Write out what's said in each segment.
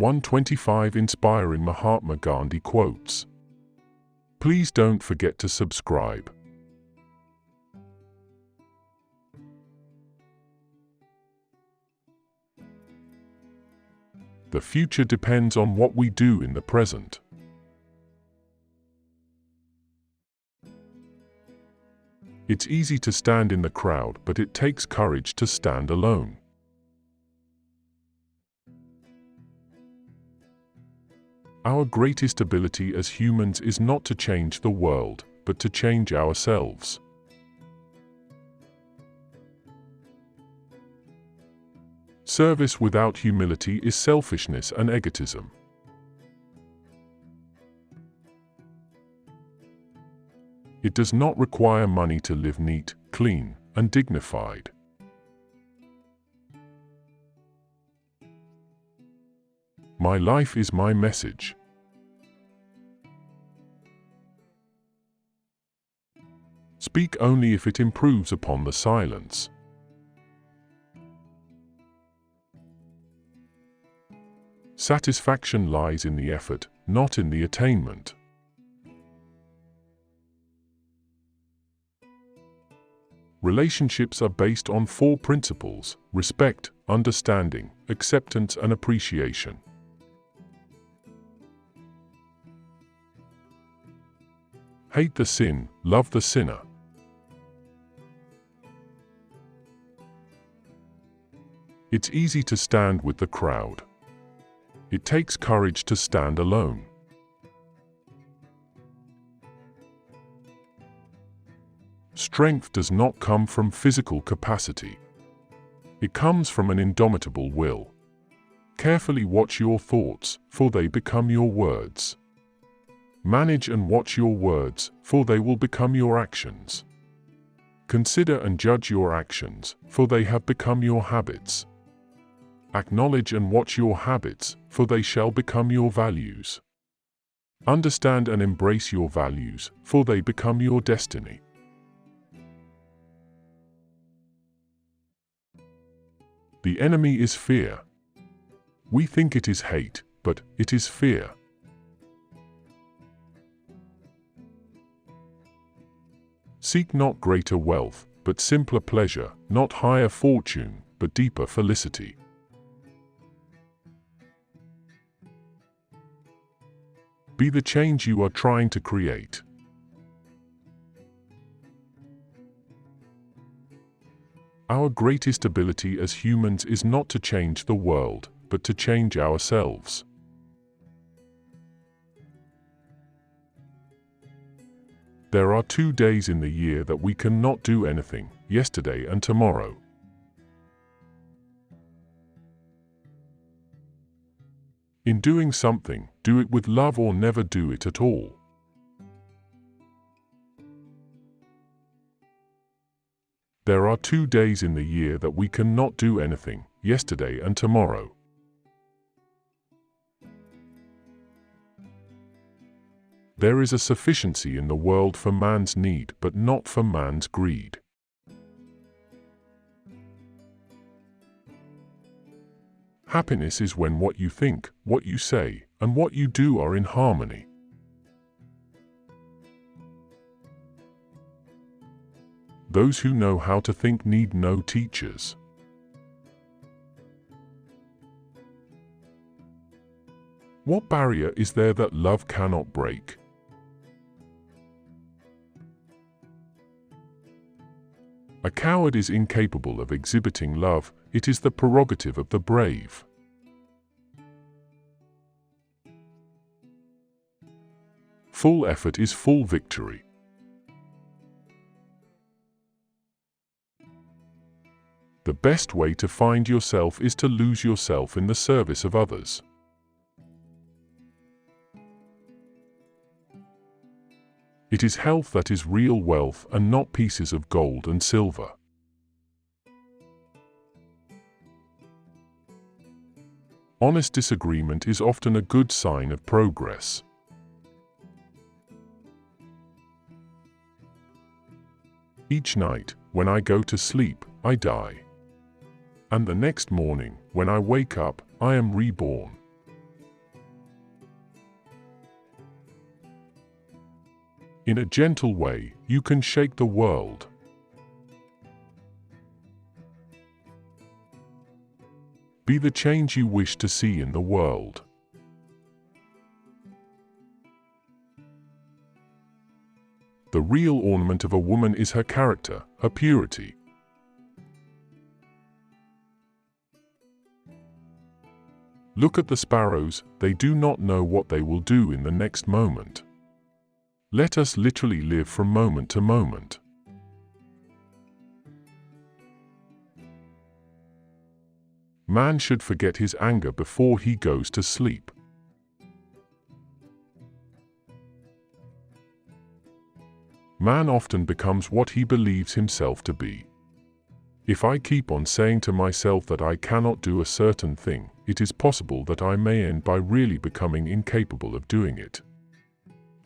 125 Inspiring Mahatma Gandhi quotes. Please don't forget to subscribe. The future depends on what we do in the present. It's easy to stand in the crowd, but it takes courage to stand alone. Our greatest ability as humans is not to change the world, but to change ourselves. Service without humility is selfishness and egotism. It does not require money to live neat, clean, and dignified. My life is my message. Speak only if it improves upon the silence. Satisfaction lies in the effort, not in the attainment. Relationships are based on 4 principles: respect, understanding, acceptance, and appreciation. Hate the sin, love the sinner. It's easy to stand with the crowd. It takes courage to stand alone. Strength does not come from physical capacity. It comes from an indomitable will. Carefully watch your thoughts, for they become your words. Manage and watch your words, for they will become your actions. Consider and judge your actions, for they have become your habits. Acknowledge and watch your habits, for they shall become your values. Understand and embrace your values, for they become your destiny. The enemy is fear. We think it is hate, but it is fear. Seek not greater wealth, but simpler pleasure, not higher fortune, but deeper felicity. Be the change you are trying to create. Our greatest ability as humans is not to change the world, but to change ourselves. There are 2 days in the year that we cannot do anything: yesterday and tomorrow. In doing something, do it with love or never do it at all. There are 2 days in the year that we cannot do anything: yesterday and tomorrow. There is a sufficiency in the world for man's need, but not for man's greed. Happiness is when what you think, what you say, and what you do are in harmony. Those who know how to think need no teachers. What barrier is there that love cannot break? A coward is incapable of exhibiting love. It is the prerogative of the brave. Full effort is full victory. The best way to find yourself is to lose yourself in the service of others. It is health that is real wealth, and not pieces of gold and silver. Honest disagreement is often a good sign of progress. Each night, when I go to sleep, I die. And the next morning, when I wake up, I am reborn. In a gentle way, you can shake the world. Be the change you wish to see in the world. The real ornament of a woman is her character, her purity. Look at the sparrows, they do not know what they will do in the next moment. Let us literally live from moment to moment. Man should forget his anger before he goes to sleep. Man often becomes what he believes himself to be. If I keep on saying to myself that I cannot do a certain thing, it is possible that I may end by really becoming incapable of doing it.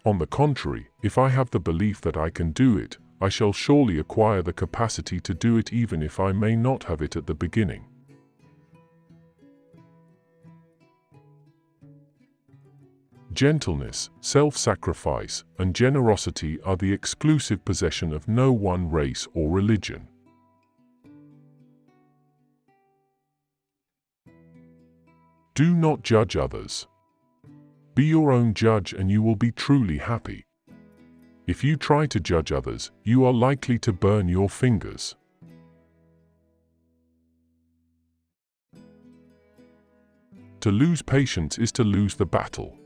On the contrary, if I have the belief that I can do it, I shall surely acquire the capacity to do it even if I may not have it at the beginning. Gentleness, self-sacrifice, and generosity are the exclusive possession of no one race or religion. Do not judge others. Be your own judge and you will be truly happy. If you try to judge others, you are likely to burn your fingers. To lose patience is to lose the battle.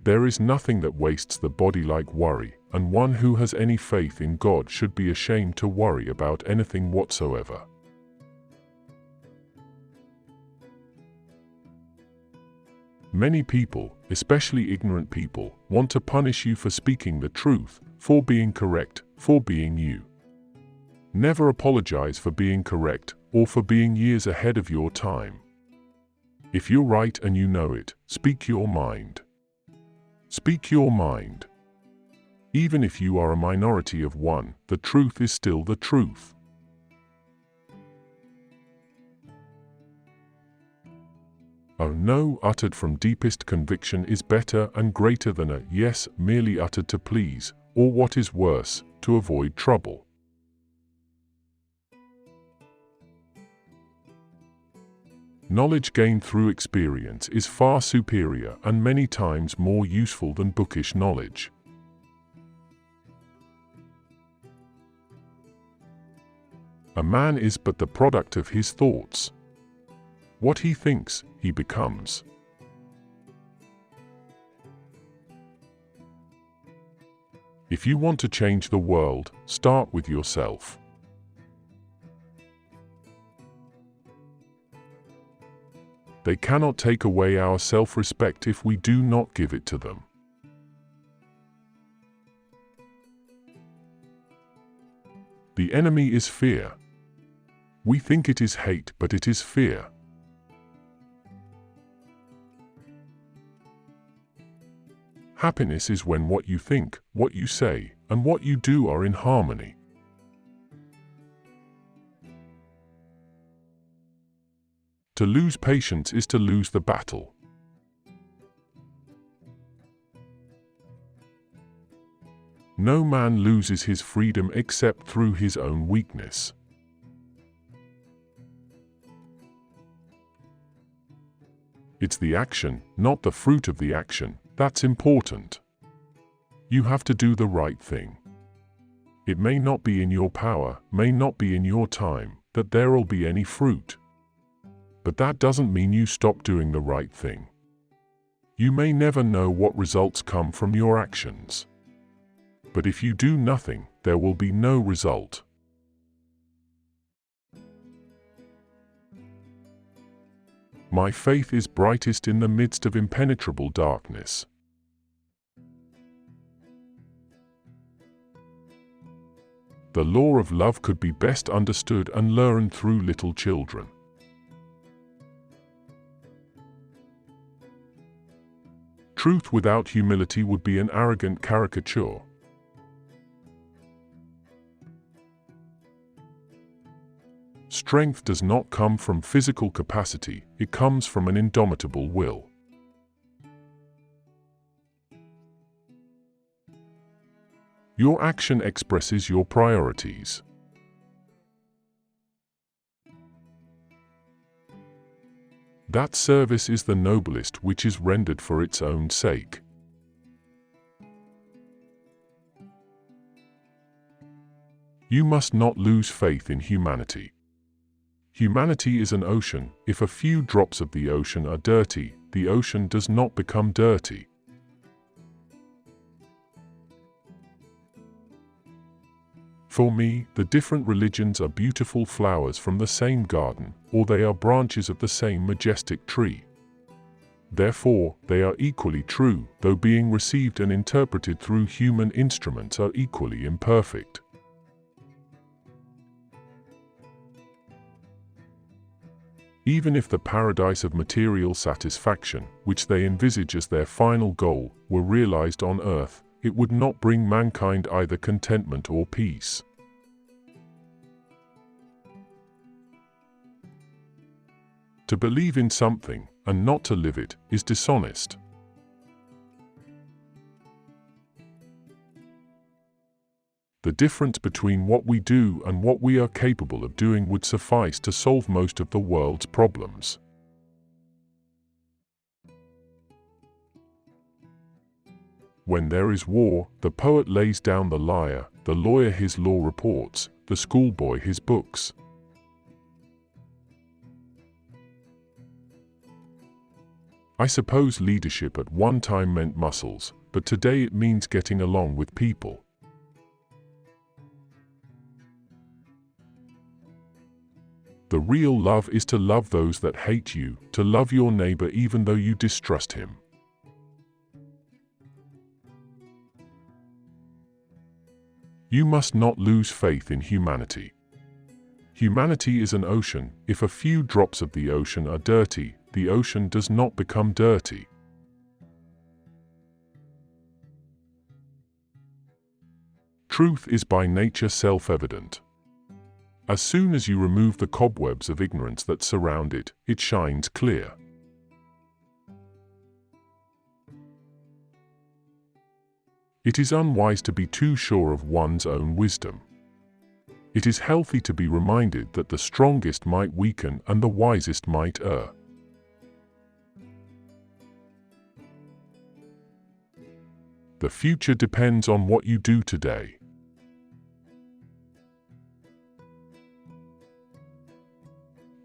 There is nothing that wastes the body like worry, and one who has any faith in God should be ashamed to worry about anything whatsoever. Many people, especially ignorant people, want to punish you for speaking the truth, for being correct, for being you. Never apologize for being correct, or for being years ahead of your time. If you're right and you know it, speak your mind. Speak your mind. Even if you are a minority of one, the truth is still the truth. A no uttered from deepest conviction is better and greater than a yes merely uttered to please, or what is worse, to avoid trouble. Knowledge gained through experience is far superior and many times more useful than bookish knowledge. A man is but the product of his thoughts. What he thinks, he becomes. If you want to change the world, start with yourself. They cannot take away our self-respect if we do not give it to them. The enemy is fear. We think it is hate, but it is fear. Happiness is when what you think, what you say, and what you do are in harmony. To lose patience is to lose the battle. No man loses his freedom except through his own weakness. It's the action, not the fruit of the action, that's important. You have to do the right thing. It may not be in your power, may not be in your time, that there'll be any fruit. But that doesn't mean you stop doing the right thing. You may never know what results come from your actions. But if you do nothing, there will be no result. My faith is brightest in the midst of impenetrable darkness. The law of love could be best understood and learned through little children. Truth without humility would be an arrogant caricature. Strength does not come from physical capacity, it comes from an indomitable will. Your action expresses your priorities. That service is the noblest which is rendered for its own sake. You must not lose faith in humanity. Humanity is an ocean. If a few drops of the ocean are dirty, the ocean does not become dirty. For me, the different religions are beautiful flowers from the same garden, or they are branches of the same majestic tree. Therefore, they are equally true, though being received and interpreted through human instruments are equally imperfect. Even if the paradise of material satisfaction, which they envisage as their final goal, were realized on earth, it would not bring mankind either contentment or peace. To believe in something, and not to live it, is dishonest. The difference between what we do and what we are capable of doing would suffice to solve most of the world's problems. When there is war, the poet lays down the lyre, the lawyer his law reports, the schoolboy his books. I suppose leadership at one time meant muscles, but today it means getting along with people. The real love is to love those that hate you, to love your neighbor even though you distrust him. You must not lose faith in humanity. Humanity is an ocean. If a few drops of the ocean are dirty, the ocean does not become dirty. Truth is by nature self-evident. As soon as you remove the cobwebs of ignorance that surround it, it shines clear. It is unwise to be too sure of one's own wisdom. It is healthy to be reminded that the strongest might weaken and the wisest might err. The future depends on what you do today.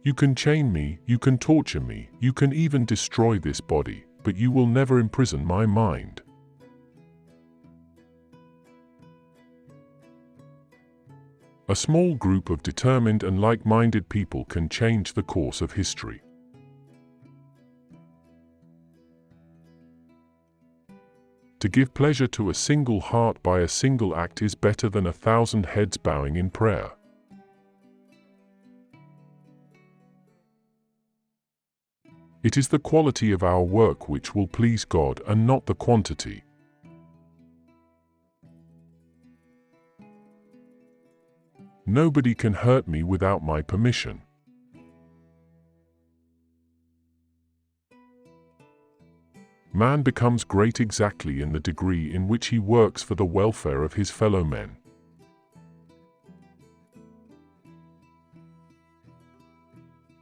You can chain me, you can torture me, you can even destroy this body, but you will never imprison my mind. A small group of determined and like-minded people can change the course of history. To give pleasure to a single heart by a single act is better than 1,000 heads bowing in prayer. It is the quality of our work which will please God and not the quantity. Nobody can hurt me without my permission. Man becomes great exactly in the degree in which he works for the welfare of his fellow men.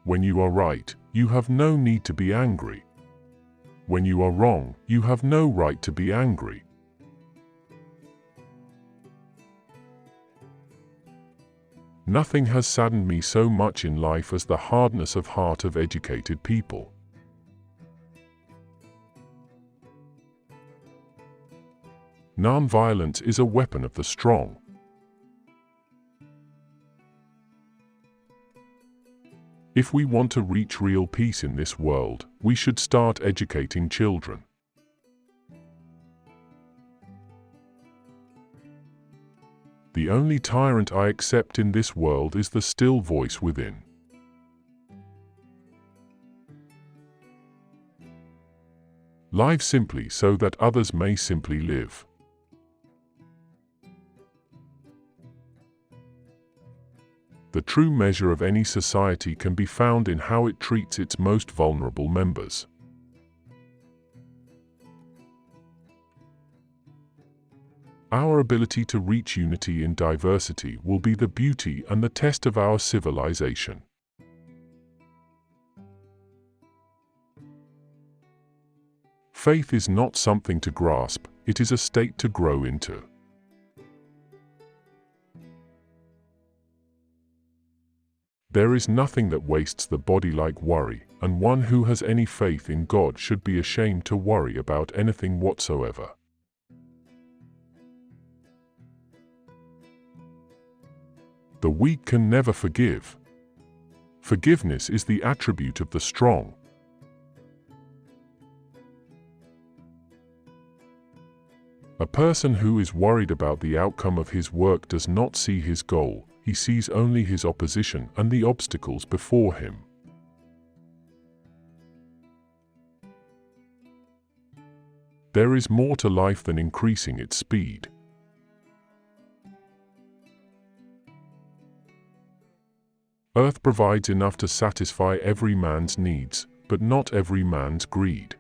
When you are right, you have no need to be angry. When you are wrong, you have no right to be angry. Nothing has saddened me so much in life as the hardness of heart of educated people. Nonviolence is a weapon of the strong. If we want to reach real peace in this world, we should start educating children. The only tyrant I accept in this world is the still voice within. Live simply so that others may simply live. The true measure of any society can be found in how it treats its most vulnerable members. Our ability to reach unity in diversity will be the beauty and the test of our civilization. Faith is not something to grasp, it is a state to grow into. There is nothing that wastes the body like worry, and one who has any faith in God should be ashamed to worry about anything whatsoever. The weak can never forgive. Forgiveness is the attribute of the strong. A person who is worried about the outcome of his work does not see his goal, he sees only his opposition and the obstacles before him. There is more to life than increasing its speed. Earth provides enough to satisfy every man's needs, but not every man's greed.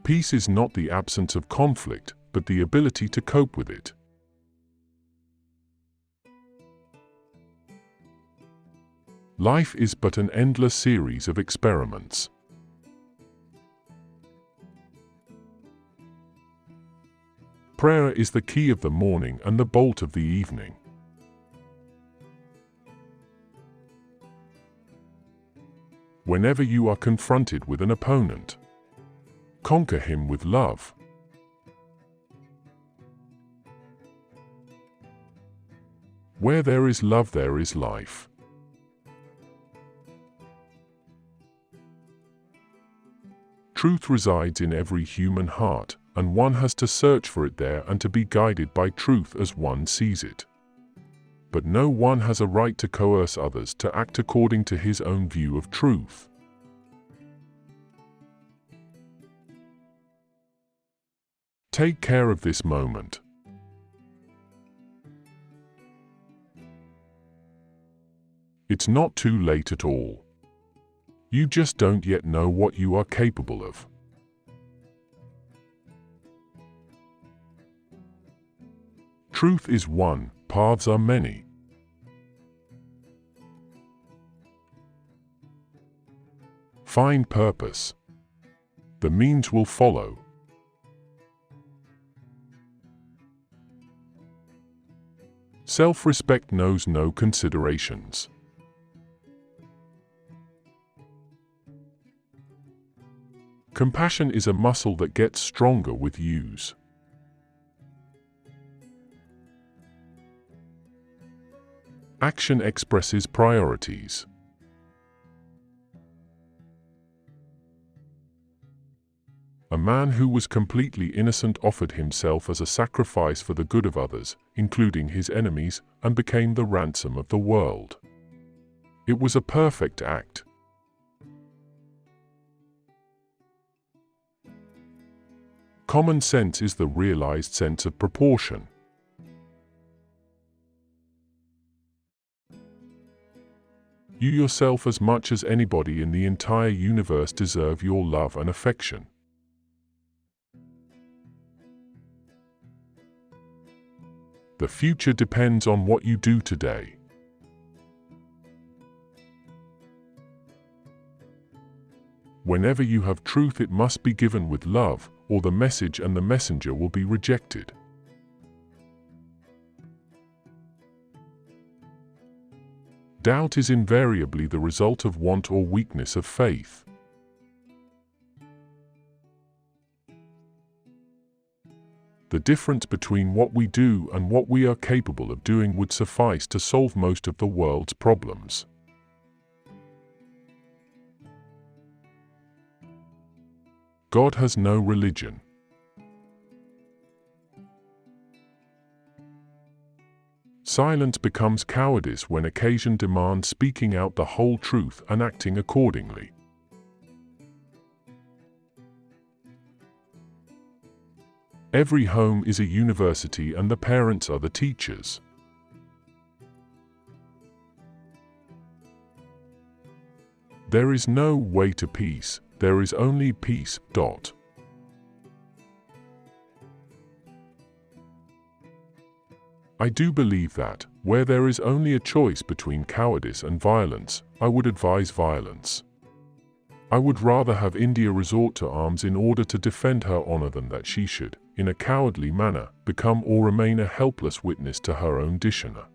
Peace is not the absence of conflict, but the ability to cope with it. Life is but an endless series of experiments. Prayer is the key of the morning and the bolt of the evening. Whenever you are confronted with an opponent, conquer him with love. Where there is love, there is life. Truth resides in every human heart, and one has to search for it there and to be guided by truth as one sees it. But no one has a right to coerce others to act according to his own view of truth. Take care of this moment. It's not too late at all. You just don't yet know what you are capable of. Truth is one, paths are many. Find purpose. The means will follow. Self-respect knows no considerations. Compassion is a muscle that gets stronger with use. Action expresses priorities. A man who was completely innocent offered himself as a sacrifice for the good of others, including his enemies, and became the ransom of the world. It was a perfect act. Common sense is the realized sense of proportion. You yourself, as much as anybody in the entire universe, deserve your love and affection. The future depends on what you do today. Whenever you have truth, it must be given with love, or the message and the messenger will be rejected. Doubt is invariably the result of want or weakness of faith. The difference between what we do and what we are capable of doing would suffice to solve most of the world's problems. God has no religion. Silence becomes cowardice when occasion demands speaking out the whole truth and acting accordingly. Every home is a university and the parents are the teachers. There is no way to peace, there is only peace. I do believe that, where there is only a choice between cowardice and violence, I would advise violence. I would rather have India resort to arms in order to defend her honor than that she should, in a cowardly manner, become or remain a helpless witness to her own dishonor.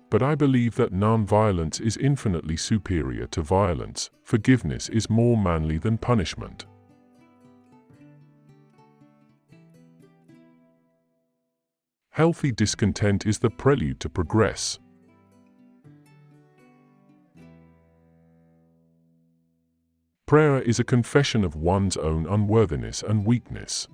But I believe that non-violence is infinitely superior to violence. Forgiveness is more manly than punishment. Healthy discontent is the prelude to progress. Prayer is a confession of one's own unworthiness and weakness.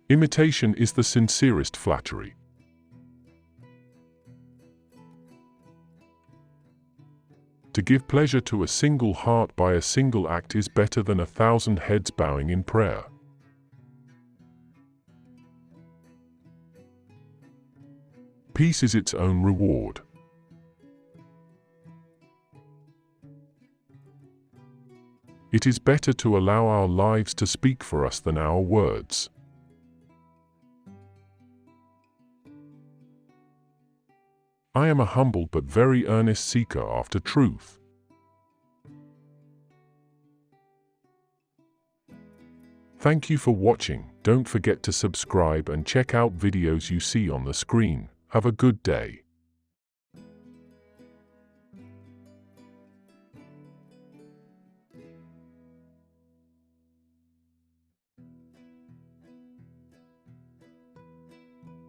Imitation is the sincerest flattery. To give pleasure to a single heart by a single act is better than 1,000 heads bowing in prayer. Peace is its own reward. It is better to allow our lives to speak for us than our words. I am a humble but very earnest seeker after truth. Thank you for watching. Don't forget to subscribe and check out videos you see on the screen. Have a good day.